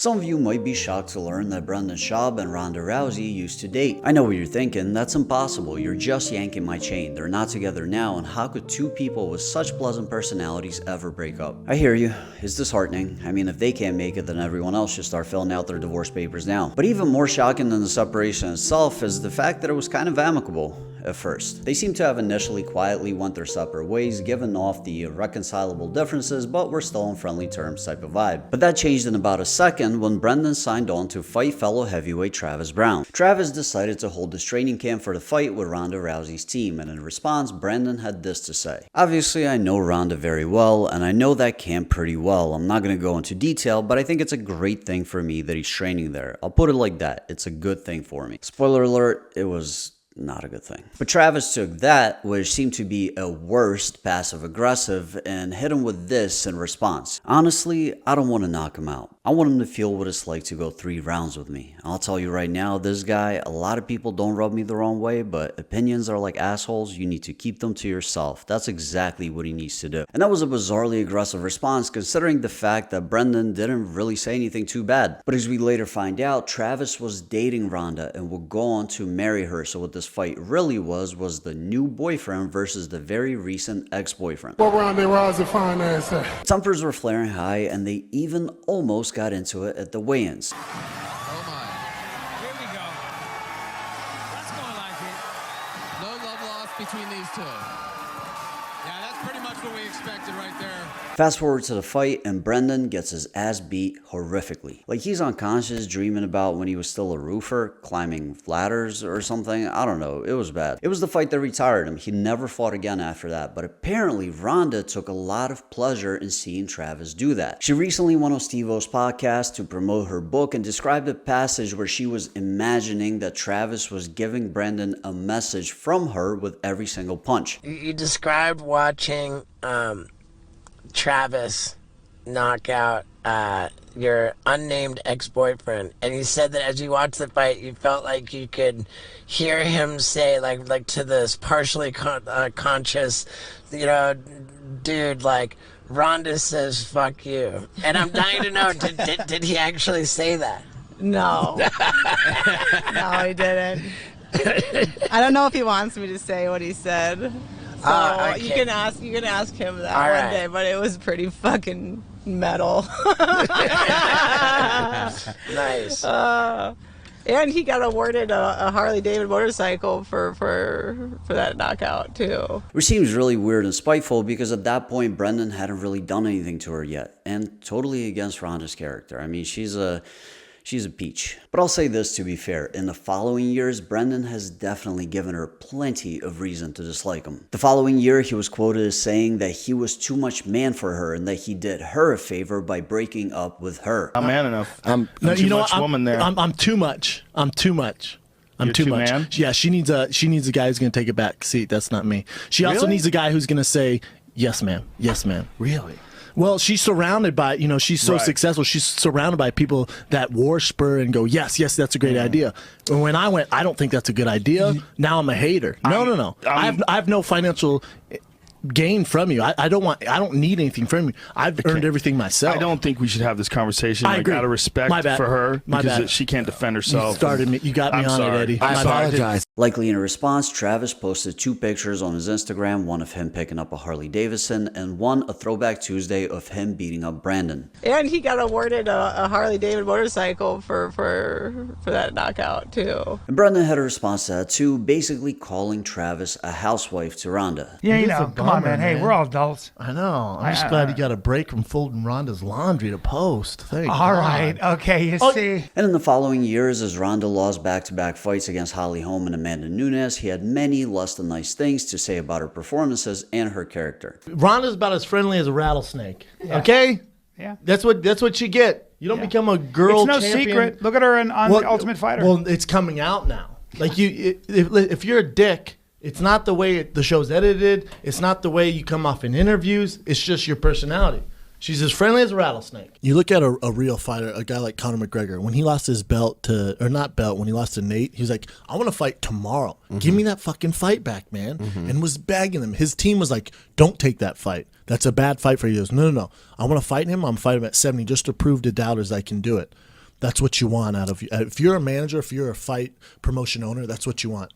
Some of you might be shocked to learn that Brendan Schaub and Ronda Rousey used to date. I know what you're thinking, that's impossible, you're just yanking my chain. They're not together now, and how could two people with such pleasant personalities ever break up? I hear you, it's disheartening. I mean, if they can't make it, then everyone else should start filling out their divorce papers now. But even more shocking than the separation itself is the fact that it was kind of amicable at first. They seem to have initially quietly went their separate ways, given off the irreconcilable differences, but we're still on friendly terms type of vibe. But that changed in about a second when Brendan signed on to fight fellow heavyweight Travis Browne. Travis decided to hold this training camp for the fight with Ronda Rousey's team, and in response, Brendan had this to say. Obviously, I know Ronda very well, and I know that camp pretty well. I'm not going to go into detail, but I think it's a great thing for me that he's training there. I'll put it like that, it's a good thing for me. Spoiler alert, it was not a good thing. But Travis took that, which seemed to be a worst passive-aggressive, and hit him with this in response. Honestly, I don't want to knock him out. I want him to feel what it's like to go 3 rounds with me. I'll tell you right now, this guy, a lot of people don't rub me the wrong way, but opinions are like assholes, you need to keep them to yourself. That's exactly what he needs to do. And that was a bizarrely aggressive response considering the fact that Brendan didn't really say anything too bad. But as we later find out, Travis was dating Ronda and would go on to marry her, so what this fight really was the new boyfriend versus the very recent ex-boyfriend. What Ronda Rousey fine ass at? Tempers were flaring high and they even almost got into it at the weigh-ins. Oh my. Here we go. That's going like it. No love lost between these two. Yeah, that's pretty much what we expected right there. Fast forward to the fight and Brendan gets his ass beat horrifically. Like he's unconscious, dreaming about when he was still a roofer, climbing ladders or something. I don't know, it was bad. It was the fight that retired him. He never fought again after that, but apparently Ronda took a lot of pleasure in seeing Travis do that. She recently went on Steve-O's podcast to promote her book and described a passage where she was imagining that Travis was giving Brendan a message from her with every single punch. You described watching Travis knock out your unnamed ex-boyfriend, and you said that as you watched the fight, you felt like you could hear him say, like to this partially conscious, dude, like, Ronda says fuck you. And I'm dying to know, did he actually say that? No. No, he didn't. I don't know if he wants me to say what he said. So okay. you can ask him that All one right. day, but it was pretty fucking metal. Nice. And he got awarded a Harley Davidson motorcycle for that knockout too. Which seems really weird and spiteful because at that point Brendan hadn't really done anything to her yet, and totally against Ronda's character. I mean, she's a peach. But I'll say this to be fair, in the following years, Brendan has definitely given her plenty of reason to dislike him. The following year, he was quoted as saying that he was too much man for her and that he did her a favor by breaking up with her. I'm man enough. I'm too much woman there. I'm too much. I'm too much. You're too much. man? Yeah, she needs a guy who's gonna take a back seat. That's not me. She also Really? needs a guy who's gonna say, yes, ma'am. Yes, ma'am. Really? Well, she's surrounded by, she's so Right. successful. She's surrounded by people that worship her and go, yes, that's a great idea. And when I went, I don't think that's a good idea. Now I'm a hater. No. I have no financial gain from you. I don't need anything from you. I've earned everything myself. I don't think we should have this conversation. I agree. Out of respect My bad. for her My because bad. she can't defend herself. You started me. You got me I'm on sorry. it, Eddie. I'm My sorry. bad. Apologize. Likely in response, Travis posted 2 pictures on his Instagram, one of him picking up a Harley Davidson and one a Throwback Tuesday of him beating up Brandon. And he got awarded a Harley Davidson motorcycle for that knockout too. And Brendan had a response to that too, basically calling Travis a housewife to Ronda. Yeah, It you is a know, come on, bummer, man. Hey, man. we're all adults. I know. I'm just glad he got a break from folding Ronda's laundry to post. Thank All God. right, okay, you see. And in the following years, as Ronda lost back-to-back fights against Holly Holm and Amanda Nunes, he had many less than nice things to say about her performances and her character. Ronda's about as friendly as a rattlesnake. Okay? Yeah. That's what you get. You don't become a girl It's no champion. secret. Look at her on The Ultimate Fighter. Well, it's coming out now. Like if you're a dick, it's not the way the show's edited. It's not the way you come off in interviews. It's just your personality. She's as friendly as a rattlesnake. You look at a real fighter, a guy like Conor McGregor. When he lost his belt when he lost to Nate, he was like, I want to fight tomorrow. Give me that fucking fight back, man. And was begging him. His team was like, don't take that fight. That's a bad fight for you. He goes, no. I want to fight him. I'm fighting him at 70 just to prove to doubters I can do it. That's what you want out of you. If you're a manager, if you're a fight promotion owner, that's what you want.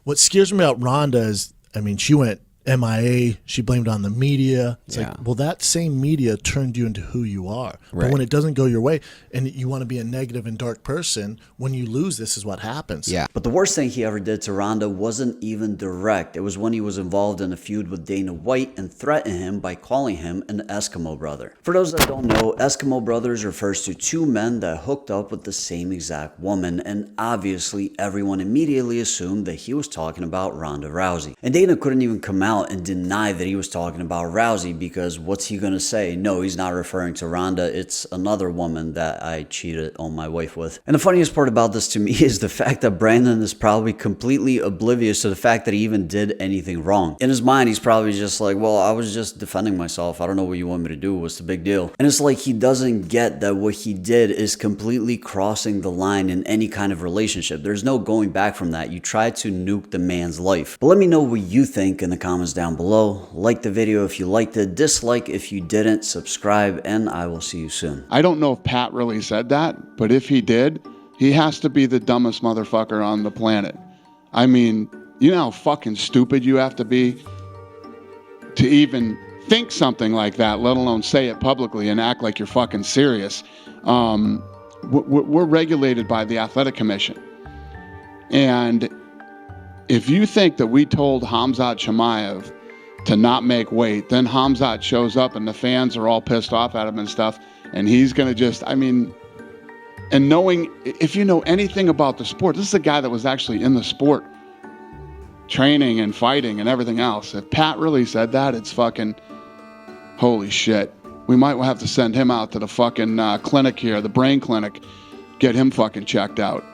What scares me about Ronda is, I mean, she went MIA. She blamed it on the media. It's like, well, that same media turned you into who you are. But when it doesn't go your way and you want to be a negative and dark person, when you lose, this is what happens. Yeah. But the worst thing he ever did to Ronda wasn't even direct. It was when he was involved in a feud with Dana White and threatened him by calling him an Eskimo brother. For those that don't know, Eskimo brothers refers to two men that hooked up with the same exact woman, and obviously everyone immediately assumed that he was talking about Ronda Rousey. And Dana couldn't even come out and deny that he was talking about Rousey, because what's he gonna say? No, he's not referring to Ronda. It's another woman that I cheated on my wife with. And the funniest part about this to me is the fact that Brandon is probably completely oblivious to the fact that he even did anything wrong. In his mind, he's probably just like, well, I was just defending myself. I don't know what you want me to do. What's the big deal? And it's like he doesn't get that what he did is completely crossing the line in any kind of relationship. There's no going back from that. You tried to nuke the man's life. But let me know what you think in the comments down below. Like the video if you liked it, dislike if you didn't, subscribe, and I will see you soon. I don't know if Pat really said that, but if he did, he has to be the dumbest motherfucker on the planet. I mean, you know how fucking stupid you have to be to even think something like that, let alone say it publicly and act like you're fucking serious. We're regulated by the Athletic Commission. And if you think that we told Khamzat Chimaev to not make weight, then Khamzat shows up and the fans are all pissed off at him and stuff, and he's going to just, I mean, and knowing, if you know anything about the sport, this is a guy that was actually in the sport, training and fighting and everything else. If Pat really said that, it's fucking, holy shit. We might have to send him out to the fucking clinic here, the brain clinic, get him fucking checked out.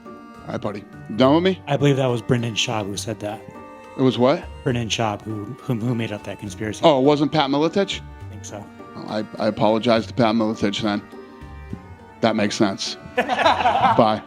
All right, buddy. Done with me? I believe that was Brendan Schaub who said that. It was what? Brendan Schaub who made up that conspiracy. Oh, it wasn't Pat Miletich? I think so. Well, I apologize to Pat Miletich then. That makes sense. Bye.